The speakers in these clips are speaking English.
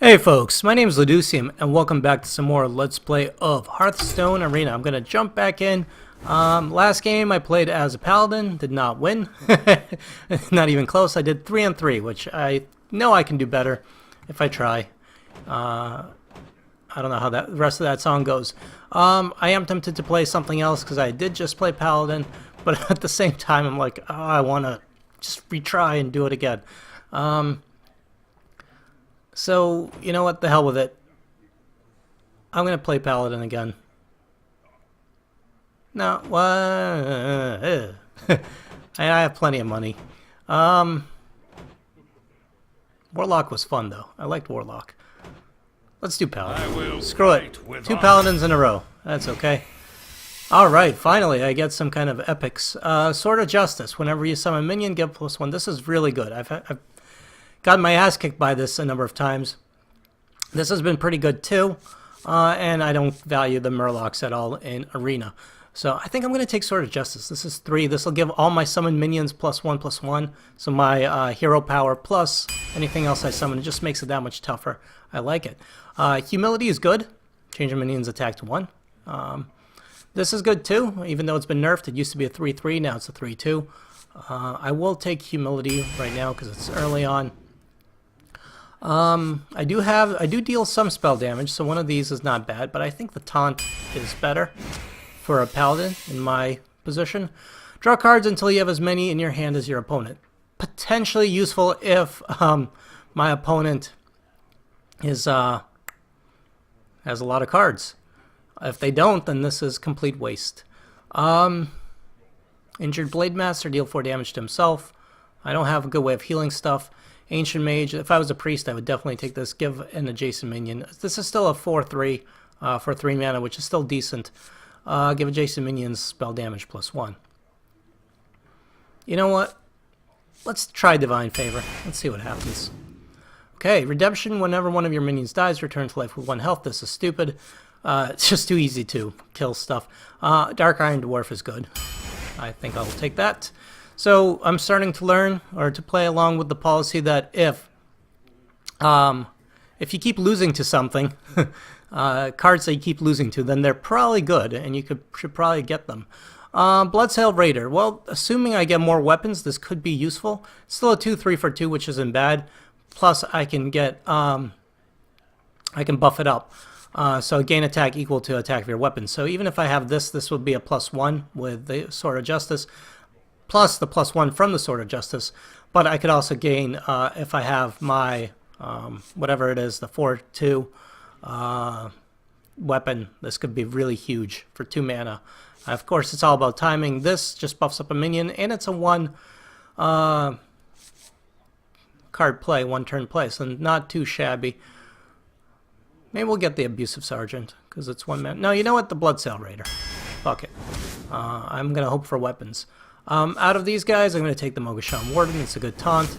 Hey folks, my name is Laducium and welcome back to some more Let's Play of Hearthstone Arena. I'm going to jump back in. Last game I played as a Paladin, did not win. Not even close. I did 3-3, which I know I can do better if I try. I don't know how the rest of that song goes. I am tempted to play something else because I did just play Paladin, but at the same time I'm like, oh, I want to just retry and do it again. So, you know what? The hell with it. I'm going to play Paladin again. No, what? I have plenty of money. Warlock was fun, though. I liked Warlock. Let's do Paladin. Screw it. 2 Paladins in a row. That's okay. Alright, finally, I get some kind of epics. Sword of Justice. Whenever you summon a minion, give +1. This is really good. I've gotten my ass kicked by this a number of times. This has been pretty good too, and I don't value the Murlocs at all in Arena. So I think I'm going to take Sword of Justice. This is 3. This will give all my summoned minions +1/+1. So my hero power plus anything else I summon, it just makes it that much tougher. I like it. Humility is good. Change a minion's attack to 1. This is good too, even though it's been nerfed. It used to be a 3/3, now it's a 3/2. I will take Humility right now because it's early on. I do deal some spell damage, so one of these is not bad, but I think the taunt is better for a paladin in my position. Draw cards until you have as many in your hand as your opponent. Potentially useful if my opponent is has a lot of cards. If they don't, then this is complete waste. Injured Blade Master, deal 4 damage to himself. I don't have a good way of healing stuff. Ancient Mage, if I was a priest, I would definitely take this. Give an adjacent minion. This is still a 4/3 for 3 mana, which is still decent. Give adjacent minions spell damage +1. You know what? Let's try Divine Favor. Let's see what happens. Okay, Redemption. Whenever one of your minions dies, return to life with 1 health. This is stupid. It's just too easy to kill stuff. Dark Iron Dwarf is good. I think I'll take that. So I'm starting to learn or to play along with the policy that if you keep losing to something, cards that you keep losing to, then they're probably good and you should probably get them. Bloodsail Raider. Well, assuming I get more weapons, this could be useful. Still a 2/3 for 2, which isn't bad. Plus I can get I can buff it up. So gain attack equal to attack of your weapon. So even if I have this would be a +1 with the Sword of Justice, plus the +1 from the Sword of Justice. But I could also gain, if I have my, whatever it is, the 4/2 weapon, this could be really huge for 2 mana. Of course, it's all about timing. This just buffs up a minion, and it's a 1 card play, 1 turn play, so not too shabby. Maybe we'll get the Abusive Sergeant, because it's 1 mana. No, you know what? The Bloodsail Raider. Fuck it. I'm going to hope for weapons. Out of these guys, I'm going to take the Mogoshan Warden. It's a good taunt.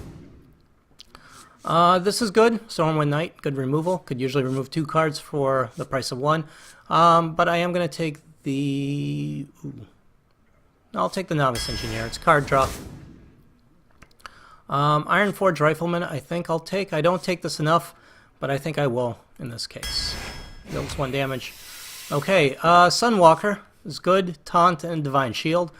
This is good. Stormwind Knight, good removal. Could usually remove 2 cards for the price of 1. But I am going to take the... Ooh. I'll take the Novice Engineer. It's card draw. Iron Forge Rifleman, I think I'll take. I don't take this enough, but I think I will in this case. Deals 1 damage. Okay, Sunwalker is good. Taunt and Divine Shield.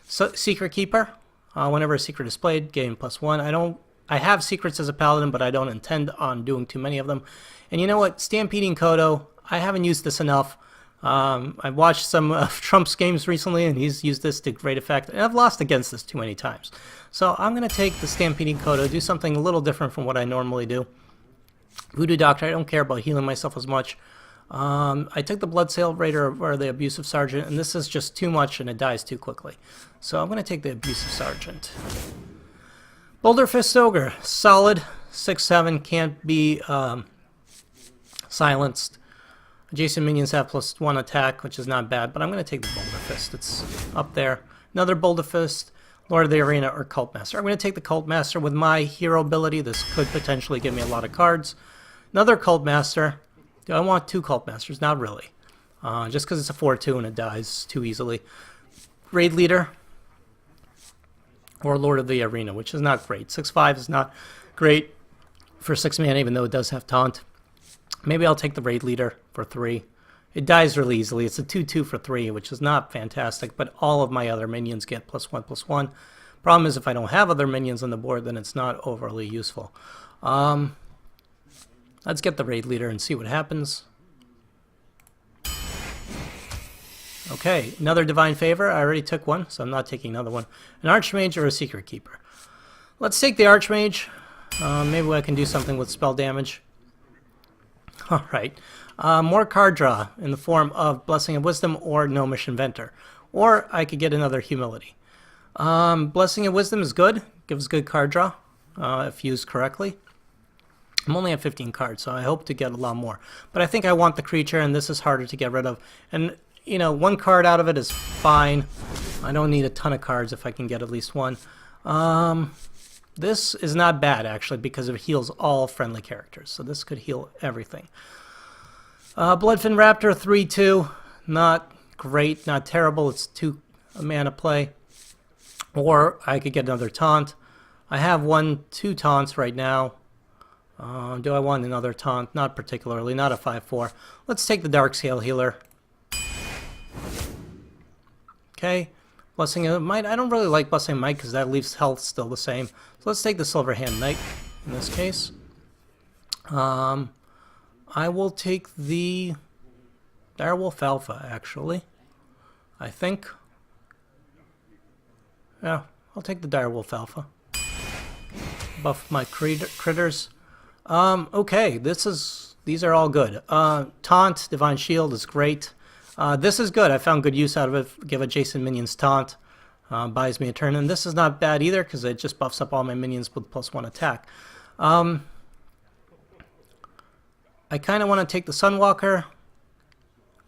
So, Secret Keeper. Whenever a secret is played, gain +1. I have secrets as a paladin, but I don't intend on doing too many of them. And you know what? Stampeding Kodo. I haven't used this enough. I've watched some of Trump's games recently, and he's used this to great effect. And I've lost against this too many times. So I'm going to take the Stampeding Kodo, do something a little different from what I normally do. Voodoo Doctor. I don't care about healing myself as much. I took the Bloodsail Raider or the Abusive Sergeant, and this is just too much and it dies too quickly. So I'm going to take the Abusive Sergeant. Boulder Fist Ogre, solid, 6/7, can't be silenced. Adjacent minions have +1 attack, which is not bad, but I'm going to take the Boulder Fist. It's up there. Another Boulder Fist, Lord of the Arena, or Cult Master. I'm going to take the Cult Master with my hero ability. This could potentially give me a lot of cards. Another Cult Master. Do I want 2 Cult Masters? Not really. Just because it's a 4/2 and it dies too easily. Raid Leader. Or Lord of the Arena, which is not great. 6/5 is not great for 6 mana, even though it does have taunt. Maybe I'll take the raid leader for 3. It dies really easily. It's a 2/2 for 3, which is not fantastic, but all of my other minions get +1/+1. Problem is, if I don't have other minions on the board, then it's not overly useful. Let's get the raid leader and see what happens. Okay, another divine favor. I already took one, so I'm not taking another one. An archmage or a secret keeper. Let's take the archmage. Maybe I can do something with spell damage. Alright. More card draw in the form of Blessing of Wisdom or Gnomish Inventor. Or I could get another Humility. Blessing of Wisdom is good. Gives good card draw if used correctly. I'm only at 15 cards, so I hope to get a lot more. But I think I want the creature, and this is harder to get rid of. And, you know, one card out of it is fine. I don't need a ton of cards if I can get at least one. This is not bad, actually, because it heals all friendly characters. So this could heal everything. Bloodfin Raptor, 3/2. Not great, not terrible. It's 2 mana play. Or I could get another taunt. I have 2 taunts right now. Do I want another taunt? Not particularly, not a 5/4. Let's take the Darkscale Healer. Okay. Blessing of Might. I don't really like Blessing of Might because that leaves health still the same. So let's take the Silverhand Knight in this case. I will take the Direwolf Alpha, actually. I think. Yeah, I'll take the Direwolf Alpha. Buff my critters. Okay, these are all good. Taunt, Divine Shield is great. This is good. I found good use out of it. Give adjacent minions taunt. Buys me a turn. And this is not bad either because it just buffs up all my minions with +1 attack. I kind of want to take the Sunwalker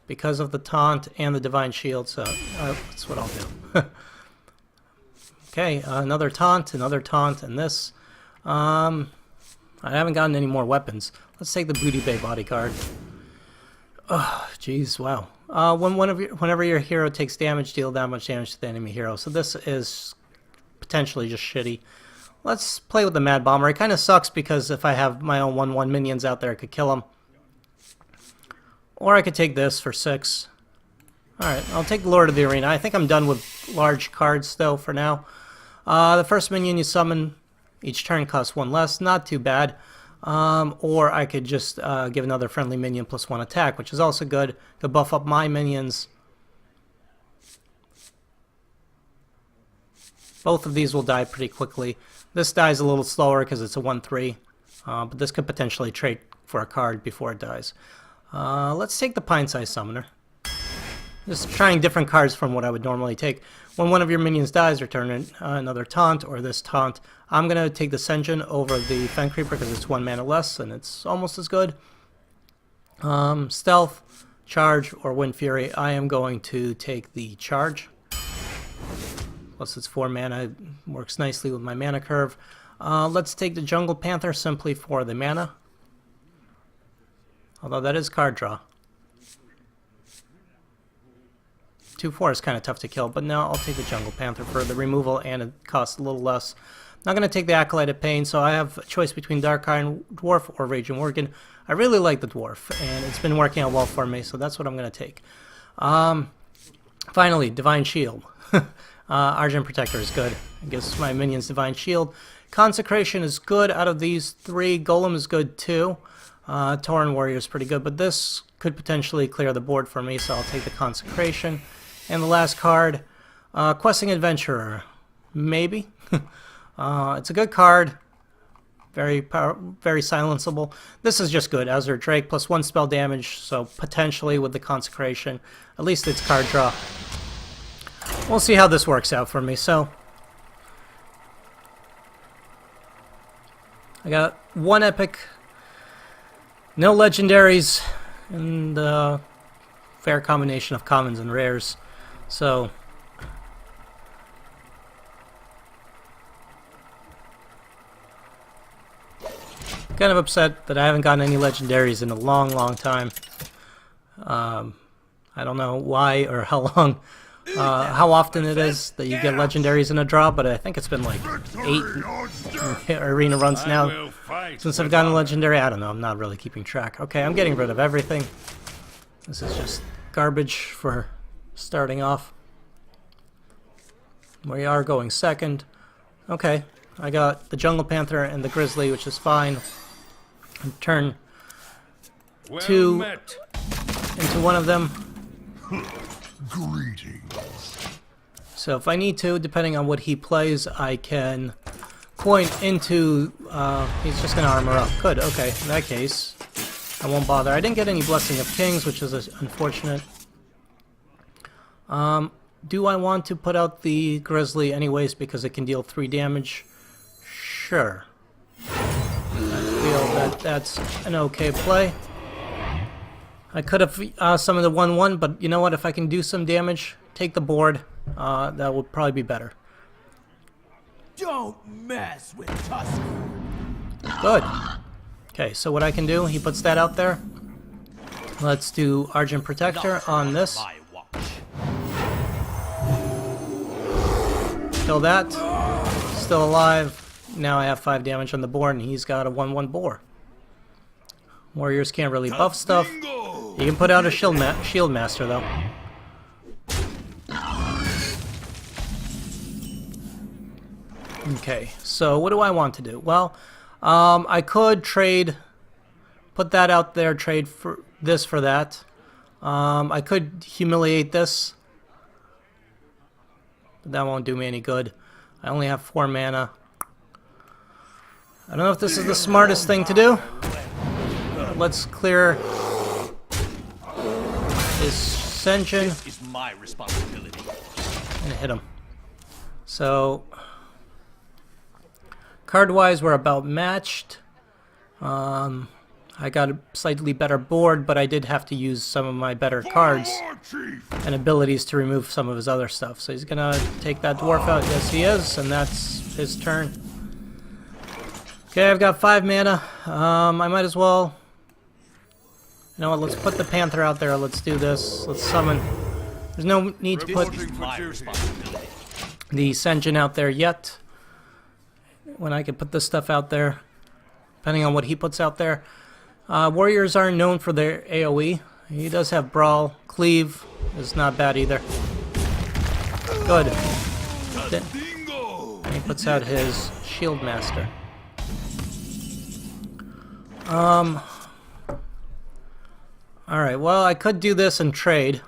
because of the taunt and the Divine Shield, so that's what I'll do. Okay, another taunt, and this. I haven't gotten any more weapons. Let's take the Booty Bay bodyguard. Oh, jeez, wow. Whenever your hero takes damage, deal that much damage to the enemy hero. So this is potentially just shitty. Let's play with the Mad Bomber. It kind of sucks because if I have my own 1/1 minions out there, I could kill them. Or I could take this for 6. Alright, I'll take the Lord of the Arena. I think I'm done with large cards, though, for now. The first minion you summon each turn costs 1 less. Not too bad. Or I could just give another friendly minion +1 attack, which is also good to buff up my minions. Both of these will die pretty quickly. This dies a little slower because it's a 1/3, but this could potentially trade for a card before it dies. Let's take the Pine-Sized Summoner. Just trying different cards from what I would normally take. When one of your minions dies, return another taunt or this taunt. I'm going to take the Sen'jin over the Fen Creeper because it's 1 mana less and it's almost as good. Stealth, Charge, or Wind Fury. I am going to take the Charge. Plus it's 4 mana. It works nicely with my mana curve. Let's take the Jungle Panther simply for the mana. Although that is card draw. 2/4 is kind of tough to kill, but now I'll take the Jungle Panther for the removal, and it costs a little less. Not going to take the Acolyte of Pain, so I have a choice between Dark Iron Dwarf or Raging Worgen. I really like the Dwarf, and it's been working out well for me, so that's what I'm going to take. Finally, Divine Shield. Argent Protector is good. It gives my minions Divine Shield. Consecration is good out of these 3. Golem is good too. Tauren Warrior is pretty good, but this could potentially clear the board for me, so I'll take the Consecration. And the last card, Questing Adventurer. Maybe. It's a good card. Very silenceable. This is just good. Azure Drake +1 spell damage, so potentially with the Consecration. At least it's card draw. We'll see how this works out for me. So I got 1 epic, no legendaries, and a fair combination of commons and rares. So kind of upset that I haven't gotten any legendaries in a long time. I don't know why or how long how often it is that you get legendaries in a draw, but I think it's been like 8 arena runs now since I've gotten a legendary. I don't know, I'm not really keeping track. Okay, I'm getting rid of everything. This is just garbage for starting off. We are going second. Okay, I got the Jungle Panther and the Grizzly, which is fine. And turn 2 into one of them. Greetings. So if I need to, depending on what he plays, I can point into... he's just going to armor up. Good, okay. In that case, I won't bother. I didn't get any Blessing of Kings, which is unfortunate. Do I want to put out the Grizzly anyways because it can deal 3 damage? Sure. I feel that that's an okay play. I could have summoned the 1/1, but you know what? If I can do some damage, take the board, that would probably be better. Don't mess with Tusk. Good. Okay, so what I can do, he puts that out there. Let's do Argent Protector on this. Kill that. Still alive. Now I have 5 damage on the board, and he's got a 1/1 boar. Warriors can't really buff stuff. You can put out a shield master, though. Okay, so what do I want to do? Well, I could put that out there, trade for this for that. I could humiliate this, but that won't do me any good. I only have 4 mana. I don't know if this is the smartest thing to do. Let's clear his Senjin Is my responsibility. and hit him. So, card-wise, we're about matched. I got a slightly better board, but I did have to use some of my better cards and abilities to remove some of his other stuff. So he's gonna take that dwarf out. Yes, he is, and that's his turn. Okay, I've got 5 mana. I might as well... You know what, let's put the Panther out there. Let's do this. Let's summon. There's no need to put the Senjin out there yet. When I can put this stuff out there, depending on what he puts out there. Warriors aren't known for their AoE. He does have Brawl. Cleave is not bad either. Good. Then he puts out his Shield Master. Alright, well, I could do this and trade.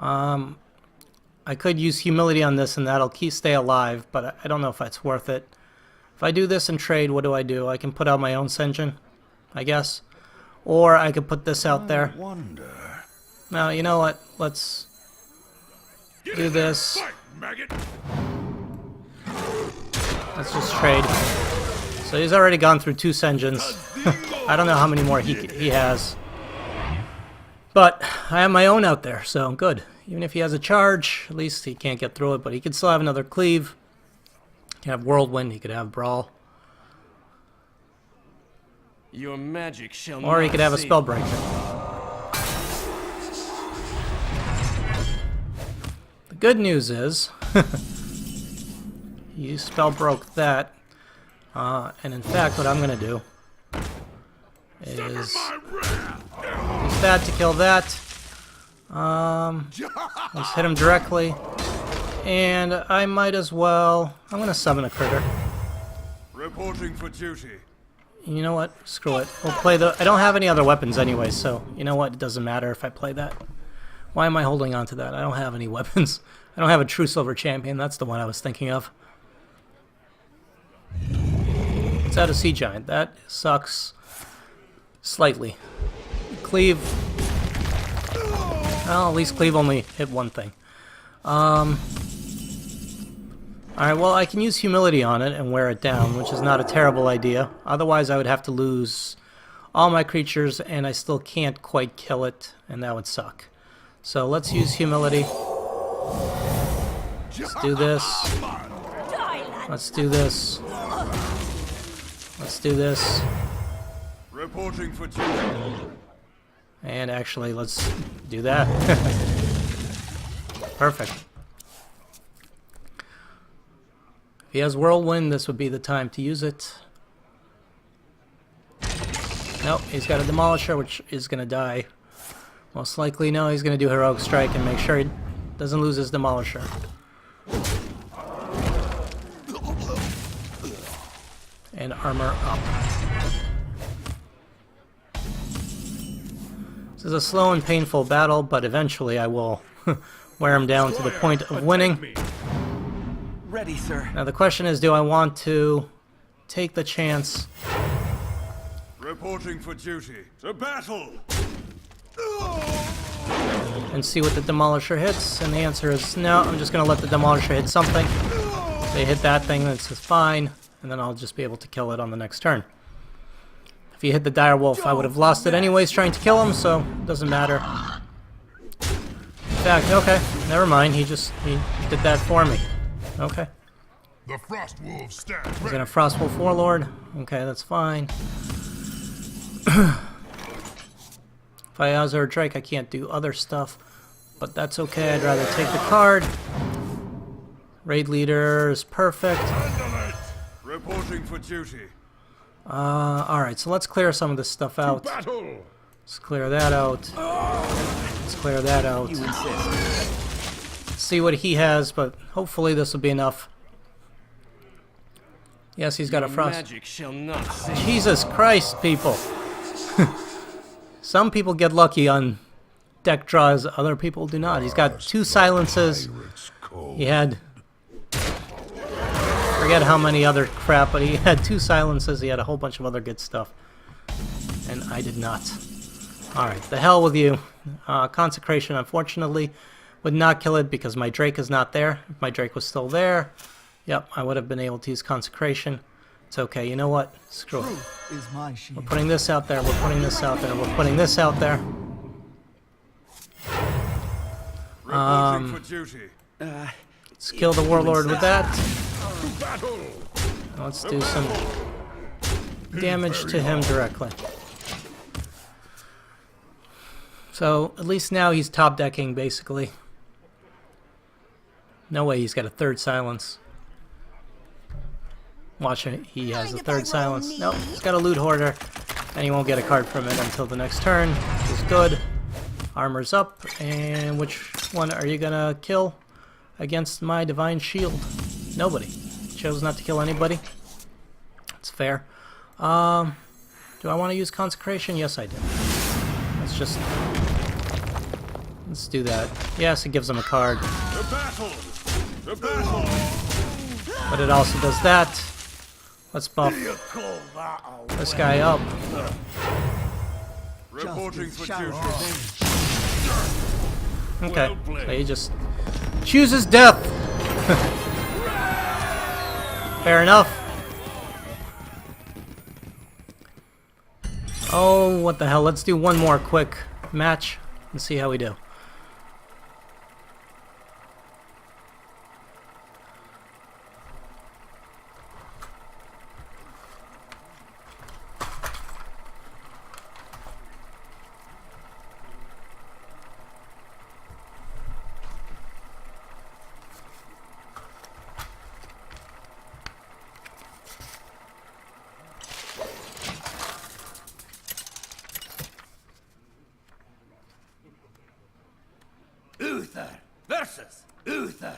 I could use Humility on this and that'll stay alive, but I don't know if that's worth it. If I do this and trade, what do? I can put out my own Senjin, I guess. Or I could put this out there. Now, you know what? Let's do this. Let's just trade. So he's already gone through 2 Senjins. I don't know how many more he has. But I have my own out there, so good. Even if he has a charge, at least he can't get through it, but he can still have another Cleave. He can have Whirlwind, he could have Brawl. Your magic shall Or he not could have a save Spellbreaker. The good news is, you spell broke that. And in fact, what I'm going to do is use that to kill that. Let's hit him directly. And I might as well... I'm going to summon a critter. Reporting for duty. You know what? Screw it. We'll play the... I don't have any other weapons anyway, so you know what? It doesn't matter if I play that. Why am I holding on to that? I don't have any weapons. I don't have a true silver champion. That's the one I was thinking of. It's out of Sea Giant. That sucks slightly. Cleave. Well, at least Cleave only hit one thing. Alright, well, I can use Humility on it and wear it down, which is not a terrible idea. Otherwise, I would have to lose all my creatures, and I still can't quite kill it, and that would suck. So let's use Humility. Let's do this. Let's do this. Let's do this. Reporting for duty. And actually, let's do that. Perfect. If he has Whirlwind, this would be the time to use it. Nope, he's got a Demolisher, which is going to die. Most likely, no, he's going to do Heroic Strike and make sure he doesn't lose his Demolisher. And armor up. This is a slow and painful battle, but eventually I will wear him down to the point of winning. Ready, sir. Now the question is, do I want to take the chance Reporting for duty. To battle! and see what the Demolisher hits? And the answer is no, I'm just going to let the Demolisher hit something. If they hit that thing, that's just fine, and then I'll just be able to kill it on the next turn. If he hit the Direwolf, I would have lost it anyways trying to kill him, so it doesn't matter. In fact, okay, never mind, he did that for me. Okay. The Frost Wolves stand He's ready. gonna Frostwolf Warlord. Okay, that's fine. If I Azure Drake, I can't do other stuff, but that's okay. I'd rather take the card. Raid Leader is perfect. Handle it. Reporting for duty. Alright, so let's clear some of this stuff out. Battle. Let's clear that out. Let's clear that out. You insist. See what he has, but hopefully this will be enough. Yes, he's got a Frost. Magic shall not save. Jesus Christ, people. Some people get lucky on deck draws, other people do not. He's got 2 silences. Pirates cold. He had... forget how many other crap, but he had 2 silences. He had a whole bunch of other good stuff. And I did not. Alright, the hell with you. Consecration, unfortunately, would not kill it because my Drake is not there. If my Drake was still there, yep, I would have been able to use Consecration. It's okay, you know what? Screw it. Is my shield. We're putting this out there, we're putting this out there, we're putting this out there. Reporting for duty. Let's kill the Warlord with that. Battle. Let's do some damage to him directly. So, at least now he's top decking, basically. No way he's got a 3rd silence. Watch it, he has a 3rd silence. Nope, he's got a Loot Hoarder, and he won't get a card from it until the next turn, which is good. Armor's up, and which one are you gonna kill against my Divine Shield? Nobody. Chose not to kill anybody. That's fair. Do I want to use Consecration? Yes, I do. Let's do that. Yes, it gives him a card, To battle! To battle! but it also does that. Let's buff this guy up. Reporting for Shall duty. Okay, Well played. so he just chooses death. Fair enough. Oh, what the hell. Let's do one more quick match and see how we do. Uther versus Uther.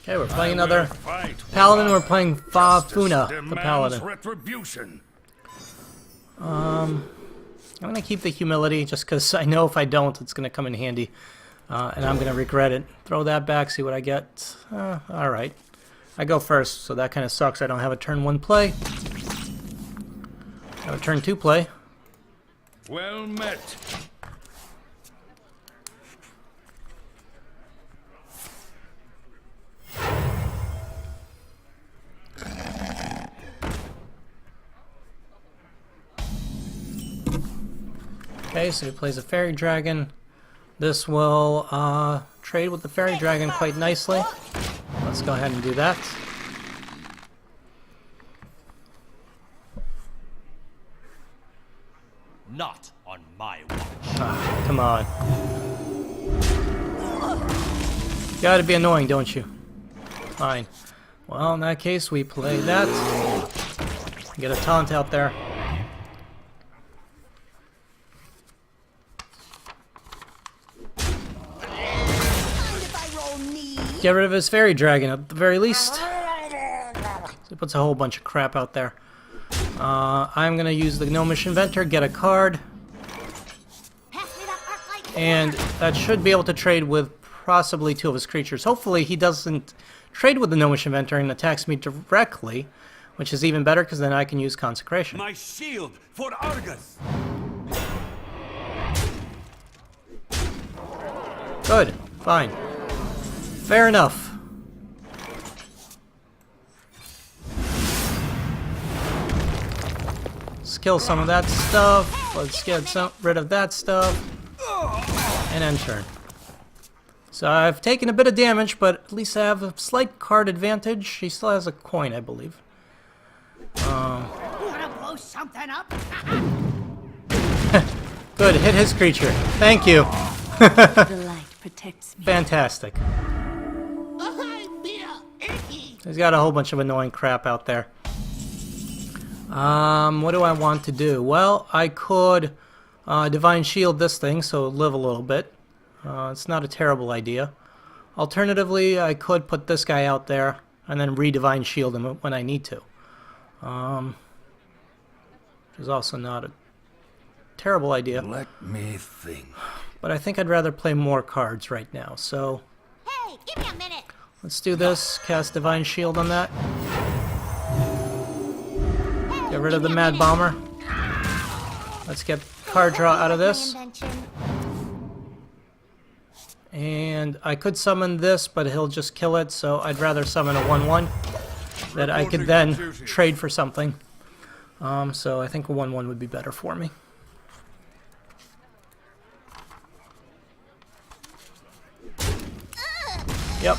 Okay, we're playing another Fight. Paladin. We're playing Fafuna, the Demands Paladin. retribution. I'm going to keep the humility just because I know if I don't, it's going to come in handy. And I'm going to regret it. Throw that back, see what I get. Alright. I go first, so that kind of sucks. I don't have a turn 1 play. I have a turn 2 play. Well met. Okay, so he plays a Fairy Dragon. This will trade with the Fairy Dragon quite nicely. Let's go ahead and do that. Not on my watch. Come on. Gotta be annoying, don't you? Fine. Well, in that case, we play that. Get a taunt out there. Get rid of his fairy dragon at the very least. So he puts a whole bunch of crap out there. I'm gonna use the Gnomish Inventor, get a card. And that should be able to trade with possibly 2 of his creatures. Hopefully he doesn't trade with the Gnomish Inventor and attacks me directly, which is even better because then I can use Consecration. My shield for Argus. Good. Fine. Fair enough. Let's kill some of that stuff. Let's get rid of that stuff. And end turn. So I've taken a bit of damage, but at least I have a slight card advantage. He still has a coin, I believe. Wanna blow something up? Good, hit his creature. Thank you. The light protects me. Fantastic. I feel icky. He's got a whole bunch of annoying crap out there. What do I want to do? Well, I could Divine Shield this thing, so it'll live a little bit. It's not a terrible idea. Alternatively, I could put this guy out there and then re-Divine Shield him when I need to. Which is also not a terrible idea. Let me think. But I think I'd rather play more cards right now, so Hey, give me a minute. let's do this. Cast Divine Shield on that. Get rid of the Mad Bomber. Let's get card draw out of this. And I could summon this, but he'll just kill it, so I'd rather summon a 1/1 that I could then trade for something. So I think a 1/1 would be better for me. Yep.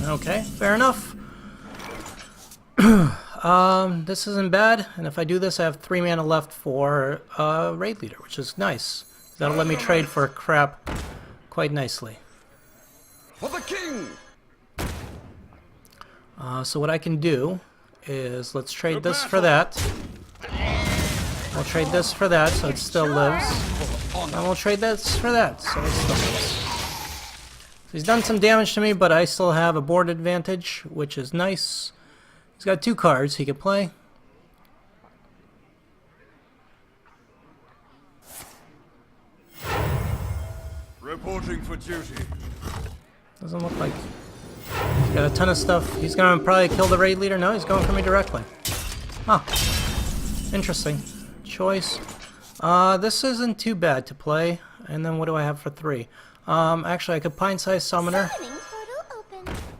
Okay, fair enough. This isn't bad, and if I do this, I have 3 mana left for Raid Leader, which is nice. That'll let me trade for crap quite nicely. For the king. So what I can do is, let's trade this for that. We'll trade this for that, so it still lives. And we'll trade this for that, so it still lives. So he's done some damage to me, but I still have a board advantage, which is nice. He's got 2 cards he can play. Reporting for duty. Doesn't look like he's got a ton of stuff. He's gonna probably kill the raid leader. No, he's going for me directly. Huh. Interesting choice. This isn't too bad to play. And then what do I have for 3? Actually, I could Pine-Sized Summoner.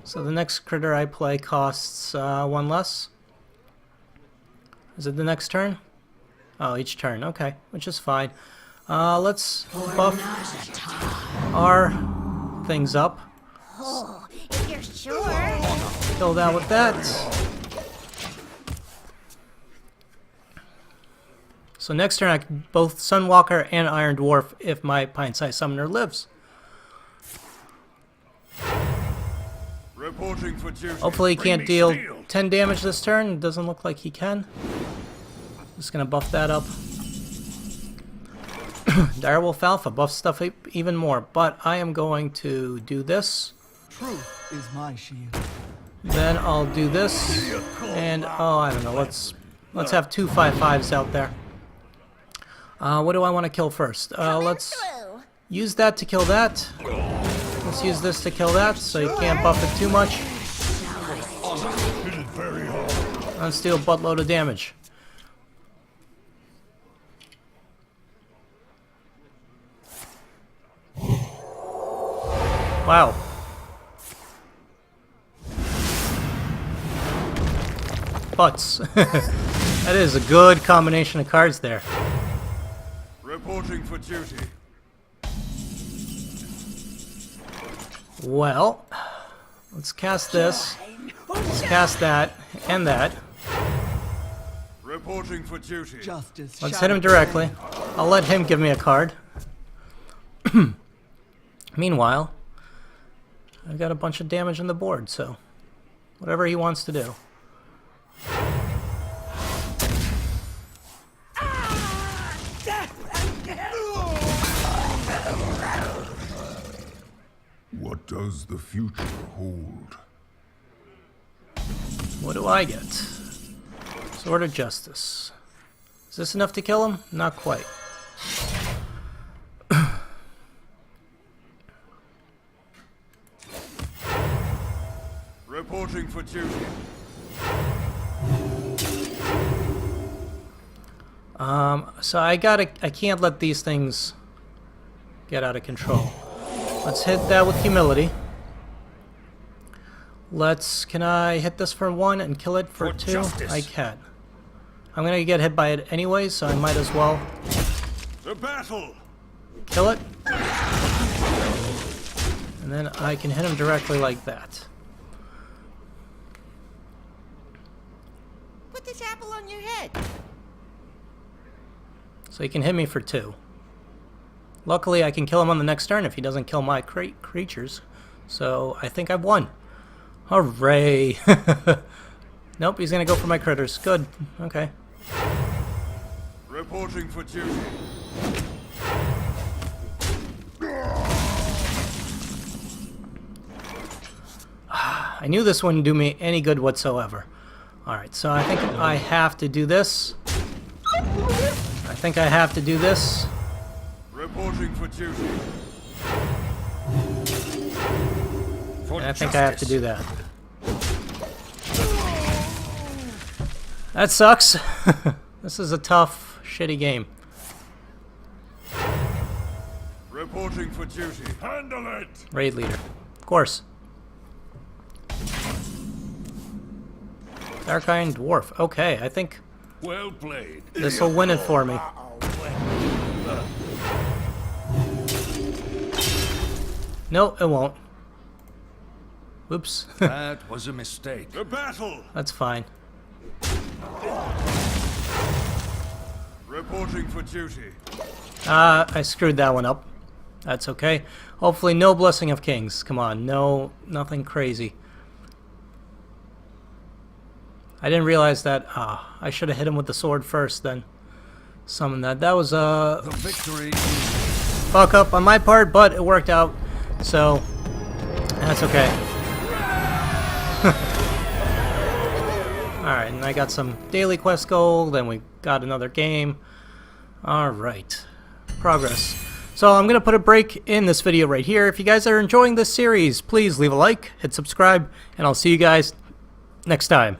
So the next critter I play costs 1 less. Is it the next turn? Oh, each turn. Okay, which is fine. Let's buff our things up. Oh, if you're sure. Kill that with that. So next turn I can both Sunwalker and Iron Dwarf if my Pine-Sized Summoner lives. Reporting for duty. Hopefully he can't deal 10 damage this turn. Doesn't look like he can. Just gonna buff that up. Direwolf Alpha buffs stuff even more, but I am going to do this. Truth is my shield. Then I'll do this, and oh, I don't know. Let's have 2 5/5s out there. What do I want to kill first? Let's use that to kill that. Let's use this to kill that, so you can't buff it too much. Let's deal a buttload of damage. Wow. Butts. That is a good combination of cards there. Reporting for duty. Well, let's cast this. Let's cast that and that. Reporting for duty. Justice. Let's shall hit him directly. I'll let him give me a card. Meanwhile, I've got a bunch of damage on the board, so whatever he wants to do. What does the future hold? What do I get? Sword of Justice. Is this enough to kill him? Not quite. Reporting for duty. So I can't let these things get out of control. Let's hit that with humility. Can I hit this for 1 and kill it for 2? justice. I can. I'm gonna get hit by it anyway, so I might as well The battle! kill it. And then I can hit him directly like that. Put this apple on your head. So he can hit me for 2. Luckily, I can kill him on the next turn if he doesn't kill my creatures. So I think I've won. Hooray! Nope, he's gonna go for my critters. Good. Okay. Reporting for duty. I knew this wouldn't do me any good whatsoever. Alright, so I think I have to do this. I think I have to do this. Reporting for duty. And I think I have to do that. That sucks. This is a tough, shitty game. Reporting for duty. Handle it! Raid leader. Of course. Dark Iron Dwarf. Okay, I think Well played. this will win it for me. No, it won't. Oops. That was a mistake. The battle! That's fine. Reporting for duty. I screwed that one up. That's okay. Hopefully no Blessing of Kings. Come on, no, nothing crazy. I didn't realize that. I should have hit him with the sword first, then summon that. That was a The victory. fuck up on my part, but it worked out, so that's okay. Alright, and I got some daily quest gold, and we got another game. Alright. Progress. So I'm going to put a break in this video right here. If you guys are enjoying this series, please leave a like, hit subscribe, and I'll see you guys next time.